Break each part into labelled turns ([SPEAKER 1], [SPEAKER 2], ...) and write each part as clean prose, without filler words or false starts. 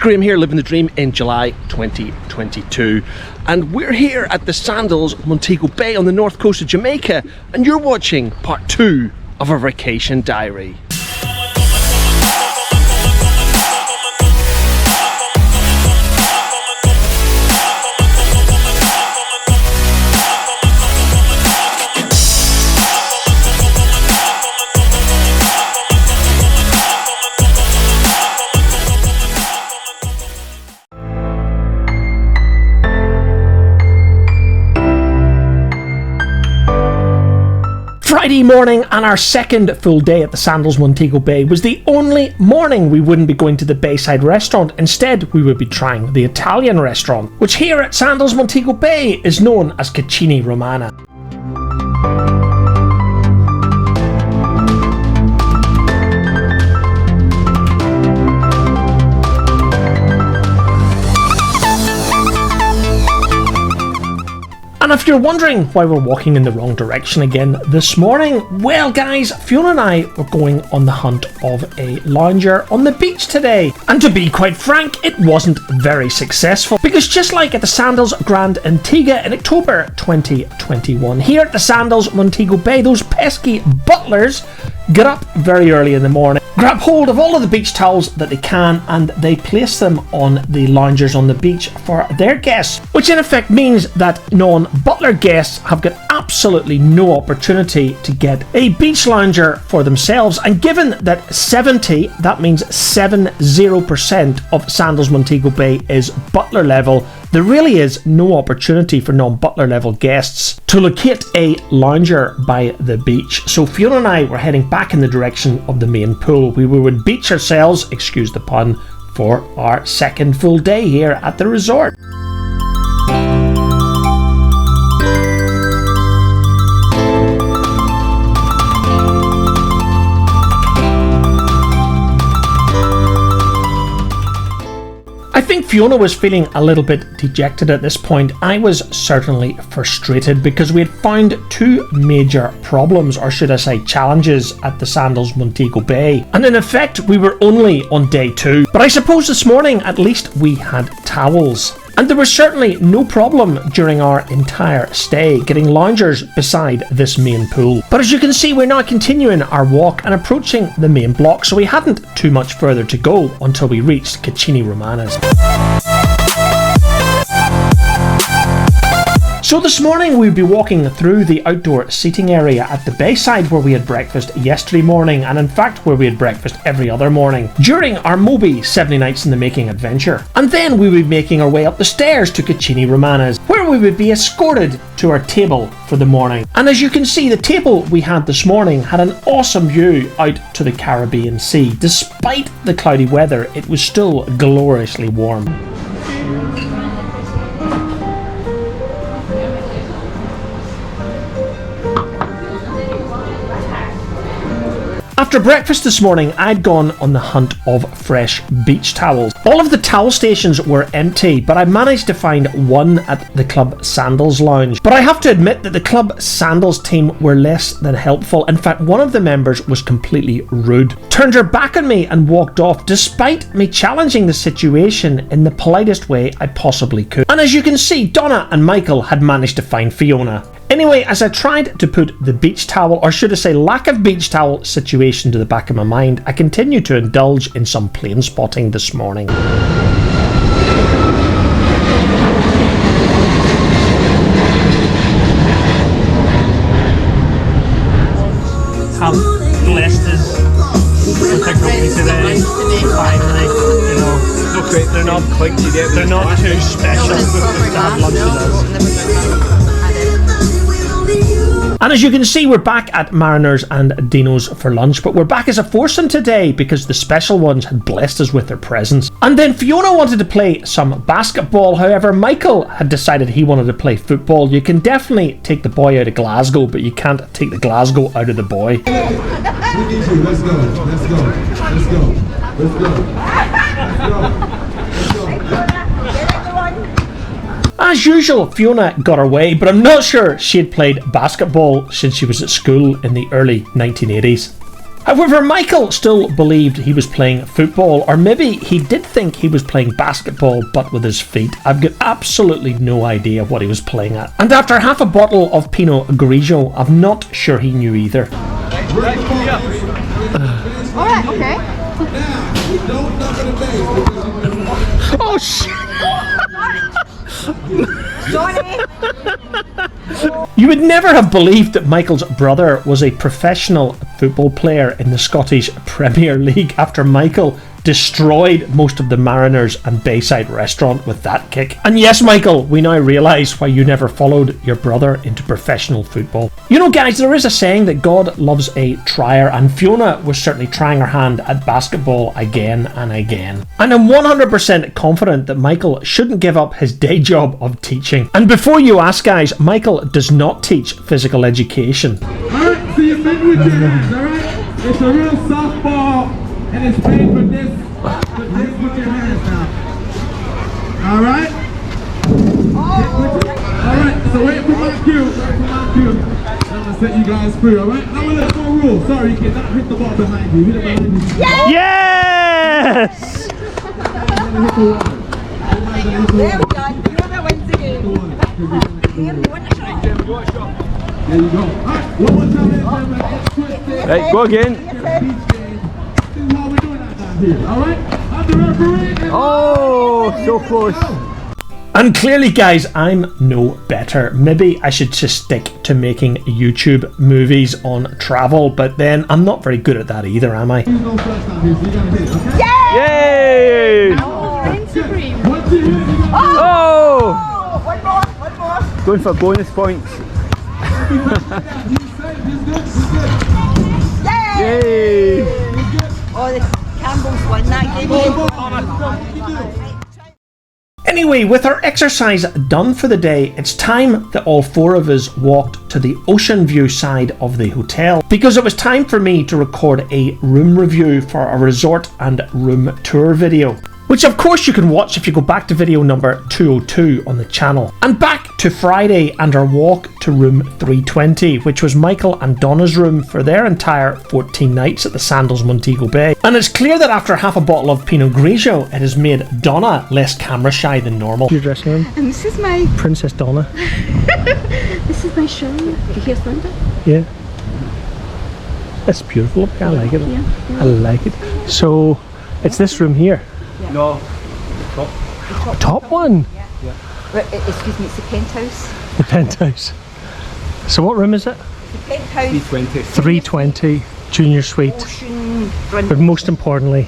[SPEAKER 1] Graham here, living the dream in July 2022, and we're here at the Sandals Montego Bay on the north coast of Jamaica, and you're watching part 2 of our vacation diary. Friday morning and our second full day at the Sandals Montego Bay was the only morning we wouldn't be going to the Bayside restaurant. Instead, we would be trying the Italian restaurant, which here at Sandals Montego Bay is known as Cucina Romana. And if you're wondering why we're walking in the wrong direction again this morning, well guys, Fiona and I were going on the hunt of a lounger on the beach today. And to be quite frank, it wasn't very successful, because just like at the Sandals Grand Antigua in October 2021, here at the Sandals Montego Bay, those pesky butlers get up very early in the morning, grab hold of all of the beach towels that they can, and they place them on the loungers on the beach for their guests, which in effect means that non-butler guests have got absolutely no opportunity to get a beach lounger for themselves. And given that 70% of Sandals Montego Bay is butler level, there really is no opportunity for non-butler level guests to locate a lounger by the beach. So Fiona and I were heading back in the direction of the main pool. We would beach ourselves, excuse the pun, for our second full day here at the resort. I think Fiona was feeling a little bit dejected at this point. I was certainly frustrated because we had found two major problems, or should I say challenges, at the Sandals Montego Bay. And in effect, we were only on day 2. But I suppose this morning, at least we had towels. And there was certainly no problem during our entire stay getting loungers beside this main pool. But as you can see, we're now continuing our walk and approaching the main block, so we hadn't too much further to go until we reached Cucina Romana's. So this morning we'll be walking through the outdoor seating area at the Bayside, where we had breakfast yesterday morning, and in fact where we had breakfast every other morning during our MOBAY 70 Nights in the Making adventure. And then we would be making our way up the stairs to Cucina Romana's, where we would be escorted to our table for the morning. And as you can see, the table we had this morning had an awesome view out to the Caribbean Sea. Despite the cloudy weather, it was still gloriously warm. After breakfast this morning, I'd gone on the hunt of fresh beach towels. All of the towel stations were empty, but I managed to find one at the Club Sandals Lounge. But I have to admit that the Club Sandals team were less than helpful. In fact, one of the members was completely rude, turned her back on me and walked off, despite me challenging the situation in the politest way I possibly could. And as you can see, Donna and Michael had managed to find Fiona. Anyway, as I tried to put the beach towel, or should I say lack of beach towel situation to the back of my mind, I continued to indulge in some plane spotting this morning. How blessed is with their company today, finally, you know. They're not too special to have lunch with us. And as you can see, we're back at Mariners and Dino's for lunch, but we're back as a foursome today because the special ones had blessed us with their presence. And then Fiona wanted to play some basketball, however Michael had decided he wanted to play football. You can definitely take the boy out of Glasgow, but you can't take the Glasgow out of the boy.
[SPEAKER 2] Let's go.
[SPEAKER 1] As usual, Fiona got her way, but I'm not sure she had played basketball since she was at school in the early 1980s. However, Michael still believed he was playing football, or maybe he did think he was playing basketball but with his feet. I've got absolutely no idea what he was playing at. And after half a bottle of Pinot Grigio, I'm not sure he knew either.
[SPEAKER 3] Alright, okay.
[SPEAKER 1] Oh shit!
[SPEAKER 3] Sorry.
[SPEAKER 1] You would never have believed that Michael's brother was a professional football player in the Scottish Premier League after Michael destroyed most of the Mariners and Bayside restaurant with that kick. And yes, Michael, we now realise why you never followed your brother into professional football. You know, guys, there is a saying that God loves a trier, and Fiona was certainly trying her hand at basketball again and again. And I'm 100% confident that Michael shouldn't give up his day job of teaching. And before you ask, guys, Michael does not teach physical education.
[SPEAKER 2] Alright, so you bend with your hands, alright? It's a real softball, and it's made for this. So bend with your hands now. Alright? Alright, so wait for my cue. Wait for my cue. I'm gonna set you guys free, alright? Now we'll let go rule. Sorry, you cannot hit the ball behind you. Hit it behind you.
[SPEAKER 1] Yes!
[SPEAKER 3] There we go. Fiona wins the game. There we win the try.
[SPEAKER 2] There you go. Alright, one more time.
[SPEAKER 4] Right, go again.
[SPEAKER 2] This is how we're doing that down here, alright? I'm the referee.
[SPEAKER 4] Oh, so close.
[SPEAKER 1] And clearly, guys, I'm no better. Maybe I should just stick to making YouTube movies on travel, but then I'm not very good at that either, am I?
[SPEAKER 2] You go first down here, so you gotta hit it, okay?
[SPEAKER 4] Yay!
[SPEAKER 2] Once you hit it, you gotta
[SPEAKER 4] Oh!
[SPEAKER 3] One more.
[SPEAKER 4] Going for bonus points.
[SPEAKER 2] you safe. He's good.
[SPEAKER 4] Yay!
[SPEAKER 3] Oh, the Campbell's won that game.
[SPEAKER 1] Anyway, with our exercise done for the day, it's time that all four of us walked to the ocean view side of the hotel, because it was time for me to record a room review for a resort and room tour video, which of course you can watch if you go back to video number 202 on the channel. And back to Friday and our walk to room 320, which was Michael and Donna's room for their entire 14 nights at the Sandals Montego Bay. And it's clear that after half a bottle of Pinot Grigio, it has made Donna less camera shy than normal. Your dressing room?
[SPEAKER 3] And this is my
[SPEAKER 1] Princess Donna.
[SPEAKER 3] this is my show. Do you hear thunder?
[SPEAKER 1] Yeah. It's beautiful. I like it.
[SPEAKER 3] Yeah.
[SPEAKER 1] I like it. So, it's this room here.
[SPEAKER 4] No.
[SPEAKER 1] Top one.
[SPEAKER 3] Excuse me, it's the penthouse.
[SPEAKER 1] The penthouse. So what room is it?
[SPEAKER 3] The penthouse.
[SPEAKER 4] 320.
[SPEAKER 1] 320 junior suite.
[SPEAKER 3] Ocean front
[SPEAKER 1] But most importantly,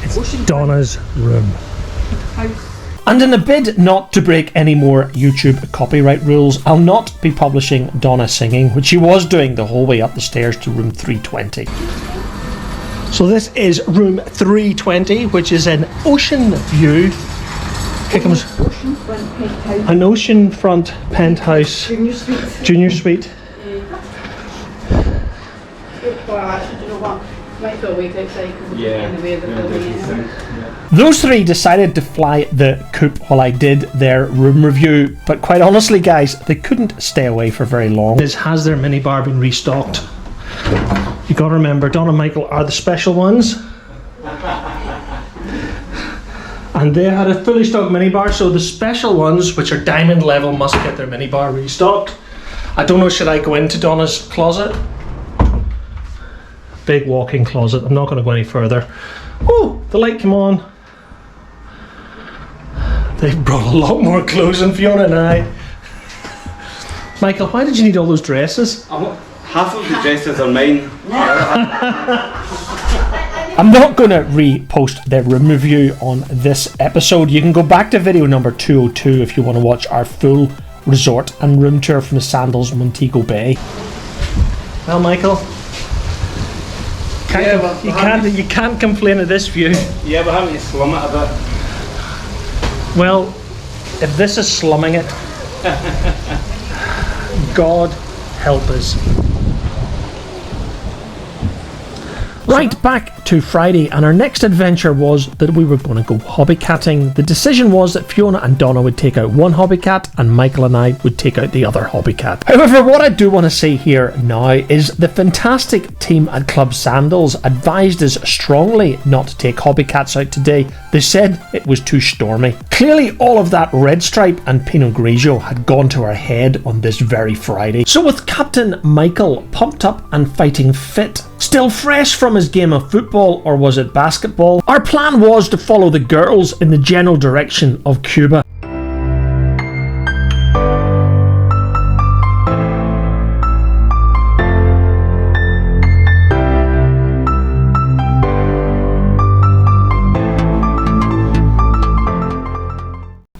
[SPEAKER 1] it's
[SPEAKER 3] ocean
[SPEAKER 1] Donna's room.
[SPEAKER 3] house.
[SPEAKER 1] And in a bid not to break any more YouTube copyright rules, I'll not be publishing Donna singing, which she was doing the whole way up the stairs to room 320. So this is room 320, which is an ocean view. Here comes
[SPEAKER 3] Oceanfront penthouse.
[SPEAKER 1] an oceanfront penthouse
[SPEAKER 3] Junior suite.
[SPEAKER 1] junior suite.
[SPEAKER 5] Might go wait outside because of the way the building is.
[SPEAKER 1] Those three decided to fly the coop while I did their room review, but quite honestly, guys, they couldn't stay away for very long. Has their minibar been restocked? You gotta remember, Donna and Michael are the special ones. And they had a fully stocked minibar, so the special ones, which are diamond level, must get their minibar restocked. I don't know, should I go into Donna's closet? Big walk-in closet. I'm not going to go any further. Oh, the light came on. They've brought a lot more clothes than Fiona and I. Michael, why did you need all those dresses?
[SPEAKER 4] Half of the dresses are mine.
[SPEAKER 1] I'm not going to repost their room review on this episode. You can go back to video number 202 if you want to watch our full resort and room tour from the Sandals Montego Bay. Well, Michael, you can't complain of this view.
[SPEAKER 4] Yeah, we're having to slum it a bit.
[SPEAKER 1] Well, if this is slumming it, God help us. Right, back to Friday, and our next adventure was that we were going to go hobby catting. The decision was that Fiona and Donna would take out one hobby cat and Michael and I would take out the other hobby cat. However, what I do want to say here now is the fantastic team at Club Sandals advised us strongly not to take hobby cats out today. They said it was too stormy. Clearly all of that red stripe and Pinot Grigio had gone to our head on this very Friday. So with Captain Michael pumped up and fighting fit, still fresh from his game of football, or was it basketball, our plan was to follow the girls in the general direction of Cuba.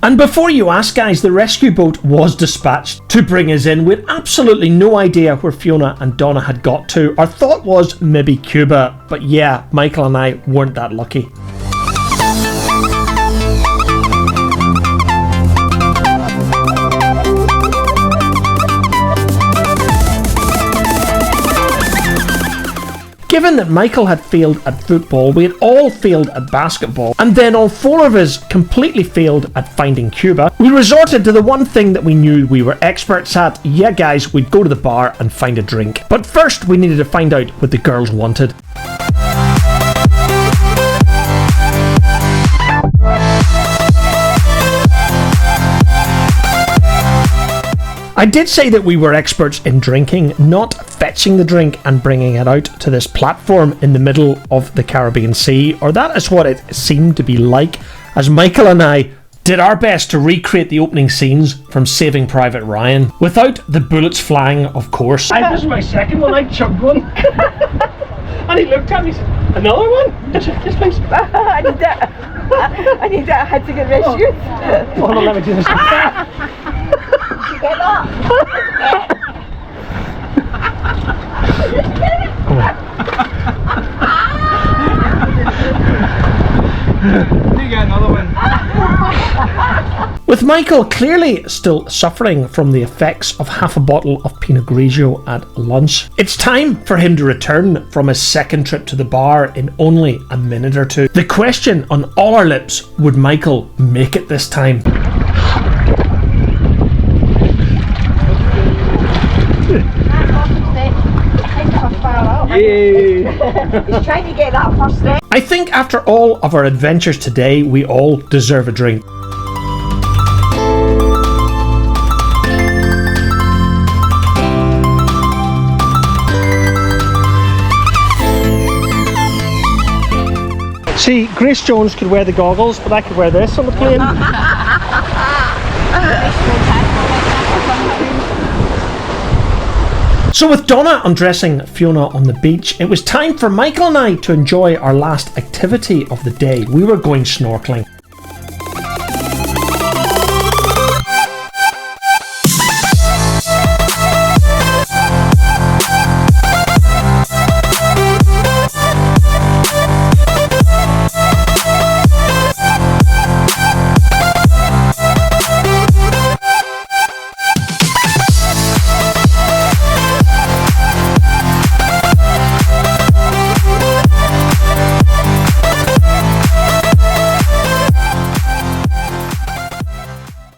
[SPEAKER 1] And before you ask, guys, the rescue boat was dispatched to bring us in. We had absolutely no idea where Fiona and Donna had got to. Our thought was maybe Cuba, but yeah, Michael and I weren't that lucky. Given that Michael had failed at football, we had all failed at basketball, and then all four of us completely failed at finding Cuba, we resorted to the one thing that we knew we were experts at. Yeah guys, we'd go to the bar and find a drink. But first we needed to find out what the girls wanted. I did say that we were experts in drinking, not fetching the drink and bringing it out to this platform in the middle of the Caribbean Sea, or that is what it seemed to be like, as Michael and I did our best to recreate the opening scenes from Saving Private Ryan, without the bullets flying, of course. I was my second one, I chugged one. And he looked at me and said, another one? Yes, please.
[SPEAKER 3] I need that. I had to get rescued.
[SPEAKER 1] Hold on, let me do this.
[SPEAKER 3] Get up.
[SPEAKER 2] You get another one.
[SPEAKER 1] With Michael clearly still suffering from the effects of half a bottle of Pinot Grigio at lunch, it's time for him to return from his second trip to the bar in only a minute or two. The question on all our lips, would Michael make it this time?
[SPEAKER 3] He's trying to get that first step.
[SPEAKER 1] I think after all of our adventures today, we all deserve a drink. See, Grace Jones could wear the goggles, but I could wear this on the plane. So with Donna undressing Fiona on the beach, it was time for Michael and I to enjoy our last activity of the day. We were going snorkeling.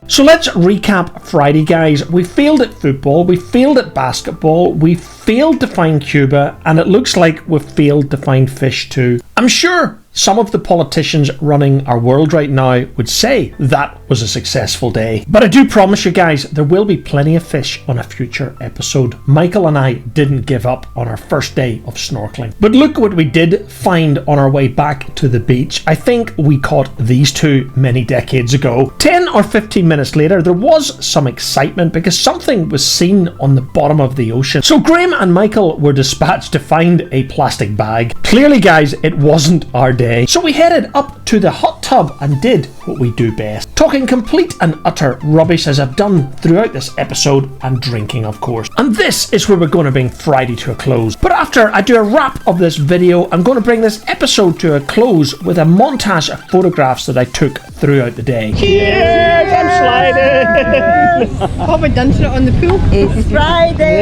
[SPEAKER 1] So let's recap Friday, guys. We failed at football, we failed at basketball, we failed to find Cuba, and it looks like we've failed to find fish too. I'm sure some of the politicians running our world right now would say that was a successful day. But I do promise you guys, there will be plenty of fish on a future episode. Michael and I didn't give up on our first day of snorkeling. But look what we did find on our way back to the beach. I think we caught these two many decades ago. 10 or 15 minutes later, there was some excitement because something was seen on the bottom of the ocean. So Graham and Michael were dispatched to find a plastic bag. Clearly, guys, it wasn't our day. So we headed up to the hot tub and did what we do best, talking complete and utter rubbish as I've done throughout this episode, and drinking, of course. And this is where we're going to bring Friday to a close. But after I do a wrap of this video, I'm going to bring this episode to a close with a montage of photographs that I took throughout the day. Cheers! I'm sliding!
[SPEAKER 5] Have we done it on the pool?
[SPEAKER 3] It's Friday.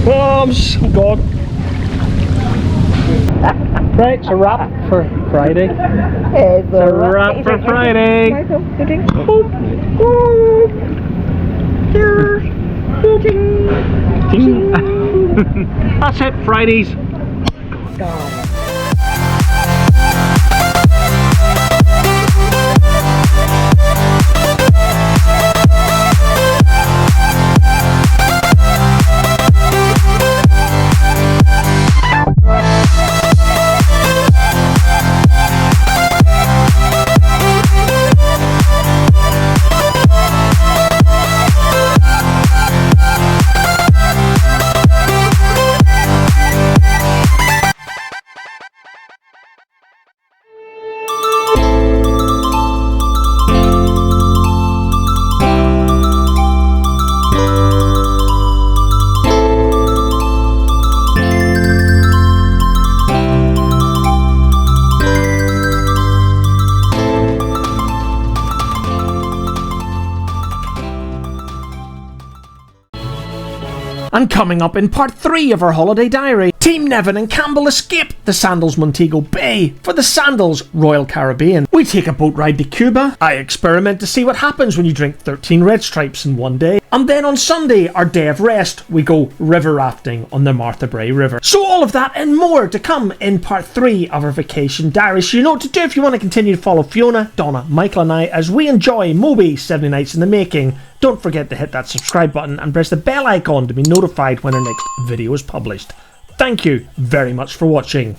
[SPEAKER 1] Oh, I'm so God. Right, it's a wrap for Friday.
[SPEAKER 3] It's
[SPEAKER 1] a wrap for Friday. That's it, Fridays. And coming up in part 3 of our holiday diary, Team Liv'n and Campbell escape the Sandals Montego Bay for the Sandals Royal Caribbean. We take a boat ride to Cuba. I experiment to see what happens when you drink 13 red stripes in one day. And then on Sunday, our day of rest, we go river rafting on the Martha Brae River. So all of that and more to come in part 3 of our vacation diary. So you know what to do if you want to continue to follow Fiona, Donna, Michael and I as we enjoy MOBAY 70 Nights in the Making. Don't forget to hit that subscribe button and press the bell icon to be notified when our next video is published. Thank you very much for watching.